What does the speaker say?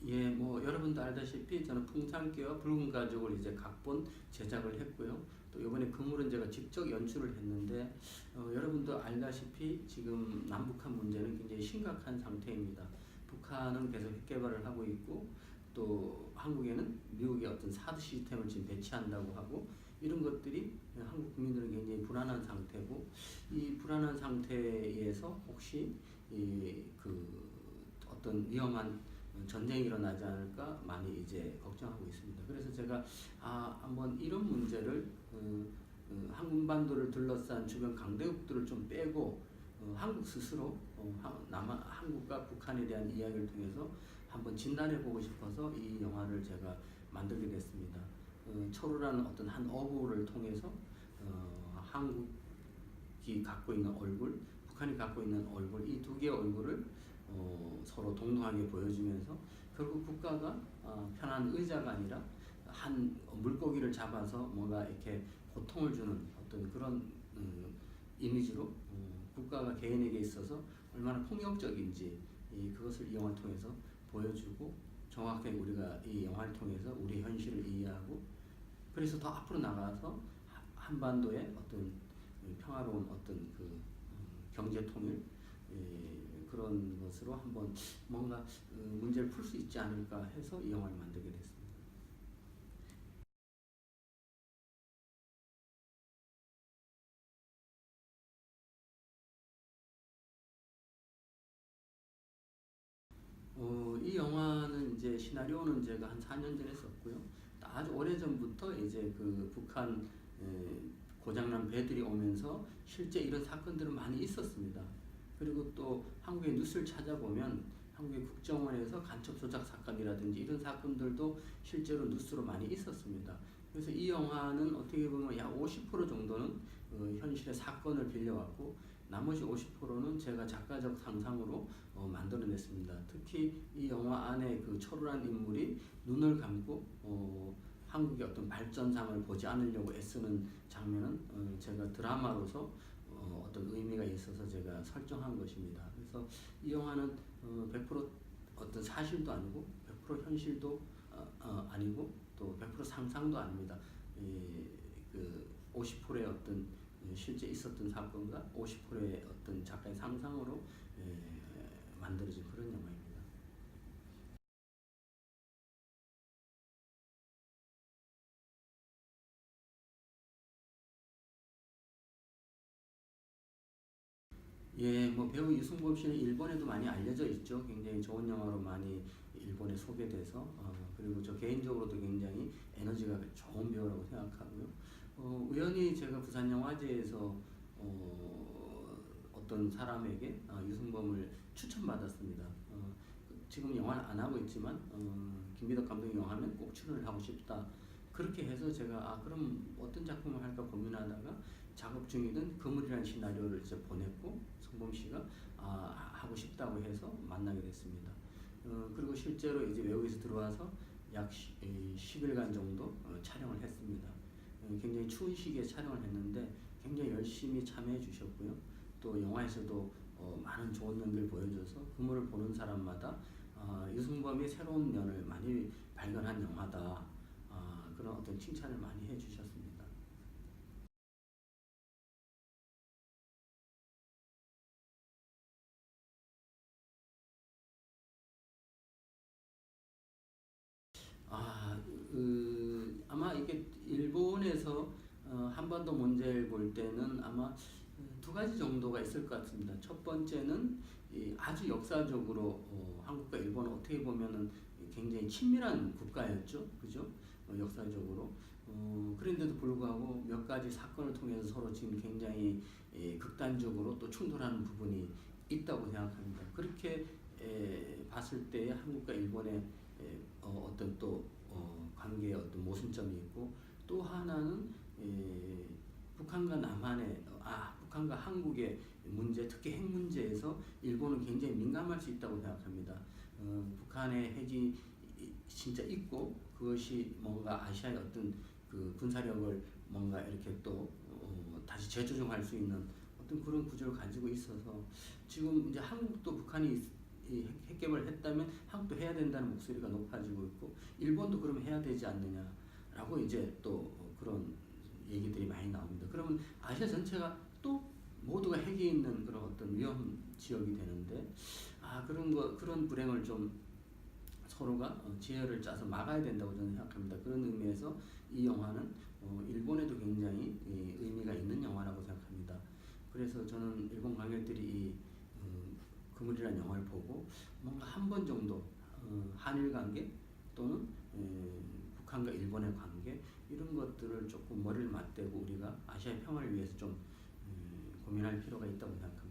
예, 뭐 여러분도 알다시피 저는 풍산개와 붉은 가족을 이제 각본 제작을 했고요. 또 이번에 그물은 제가 직접 연출을 했는데 여러분도 알다시피 지금 남북한 문제는 굉장히 심각한 상태입니다. 북한은 계속 핵 개발을 하고 있고 또 한국에는 미국의 어떤 사드 시스템을 지금 배치한다고 하고 이런 것들이 한국 국민들은 굉장히 불안한 상태고 이 불안한 상태에서 혹시 그 어떤 위험한 전쟁이 일어나지 않을까 많이 이제 걱정하고 있습니다. 그래서 제가 한번 이런 문제를 한군반도를 둘러싼 주변 강대국들을 좀 빼고 한국 스스로 한국과 북한에 대한 이야기를 통해서 한번 진단해 보고 싶어서 이 영화를 제가 만들게 됐습니다. 철우라는 어떤 한 어부를 통해서 한국이 갖고 있는 얼굴, 북한이 갖고 있는 얼굴, 이 두 개의 얼굴을 서로 동등하게 보여주면서 결국 국가가 편한 의자가 아니라 한 물고기를 잡아서 뭔가 이렇게 고통을 주는 어떤 그런 이미지로 국가가 개인에게 있어서 얼마나 폭력적인지 그것을 이 영화를 통해서 보여주고 정확하게 우리가 이 영화를 통해서 우리 현실을 이해하고 그래서 더 앞으로 나가서 한반도의 어떤 평화로운 어떤 그 경제 통일 그런 것으로 한번 뭔가 문제를 풀 수 있지 않을까 해서 이 영화를 만들게 됐습니다. 이 영화는 이제 시나리오는 제가 한 4년 전에 썼고요. 아주 오래 전부터 이제 그 북한 고장난 배들이 오면서 실제 이런 사건들은 많이 있었습니다. 그리고 또 한국의 뉴스를 찾아보면 한국의 국정원에서 간첩 조작 사건이라든지 이런 사건들도 실제로 뉴스로 많이 있었습니다. 그래서 이 영화는 어떻게 보면 약 50% 정도는 현실의 사건을 빌려왔고 나머지 50%는 제가 작가적 상상으로 만들어냈습니다. 특히 이 영화 안에 그 철우란 인물이 눈을 감고 한국의 어떤 발전상을 보지 않으려고 애쓰는 장면은 제가 드라마로서 어떤 의미가 있어서 제가 설정한 것입니다. 그래서 이 영화는 100% 어떤 사실도 아니고 100% 현실도 아니고 또 100% 상상도 아닙니다. 그 50%의 어떤 실제 있었던 사건과 50%의 어떤 작가의 상상으로 만들어진 그런 영화입니다. 예, 뭐 배우 이승범 씨는 일본에도 많이 알려져 있죠. 굉장히 좋은 영화로 많이 일본에 소개돼서 그리고 저 개인적으로도 굉장히 에너지가 좋은 배우라고 생각하고요. 우연히 제가 부산영화제에서 어떤 사람에게 유승범을 추천받았습니다. 지금 영화를 안 하고 있지만 김비덕 감독이 영화하면 꼭 출연을 하고 싶다. 그렇게 해서 제가 그럼 어떤 작품을 할까 고민하다가 작업 중이던 그물이라는 시나리오를 이제 보냈고 성범 씨가 하고 싶다고 해서 만나게 됐습니다. 그리고 실제로 이제 외국에서 들어와서 약 10일간 정도 촬영을 했습니다. 굉장히 추운 시기에 촬영을 했는데 굉장히 열심히 참여해 주셨고요. 또 영화에서도 많은 좋은 연기를 보여줘서 그물을 보는 사람마다 유승범의 새로운 면을 많이 발견한 영화다. 그런 어떤 칭찬을 많이 해주셨습니다. 아마 이게 일본에서 한반도 문제를 볼 때는 아마 두 가지 정도가 있을 것 같습니다. 첫 번째는 아주 역사적으로 한국과 일본은 어떻게 보면은 굉장히 친밀한 국가였죠, 그죠? 역사적으로. 그런데도 불구하고 몇 가지 사건을 통해서 서로 지금 굉장히 극단적으로 또 충돌하는 부분이 있다고 생각합니다. 그렇게 봤을 때 한국과 일본의 어떤 또 관계의 어떤 모순점이 있고 또 하나는 북한과 남한의 북한과 한국의 문제 특히 핵 문제에서 일본은 굉장히 민감할 수 있다고 생각합니다. 북한의 핵이 진짜 있고 그것이 뭔가 아시아의 어떤 그 군사력을 뭔가 이렇게 또 다시 재조정할 수 있는 어떤 그런 구조를 가지고 있어서 지금 이제 한국도 북한이 이 핵개발을 했다면 한국도 해야 된다는 목소리가 높아지고 있고 일본도 그럼 해야 되지 않느냐라고 이제 또 그런 얘기들이 많이 나옵니다. 그러면 아시아 전체가 또 모두가 핵이 있는 그런 어떤 위험 지역이 되는데 그런 불행을 좀 서로가 지혜를 짜서 막아야 된다고 저는 생각합니다. 그런 의미에서 이 영화는 일본에도 굉장히 의미가 있는 영화라고 생각합니다. 그래서 저는 일본 관객들이 이 그물이라는 영화를 보고 뭔가 한 번 정도 한일 관계 또는 북한과 일본의 관계 이런 것들을 조금 머리를 맞대고 우리가 아시아의 평화를 위해서 좀 고민할 필요가 있다고 생각합니다.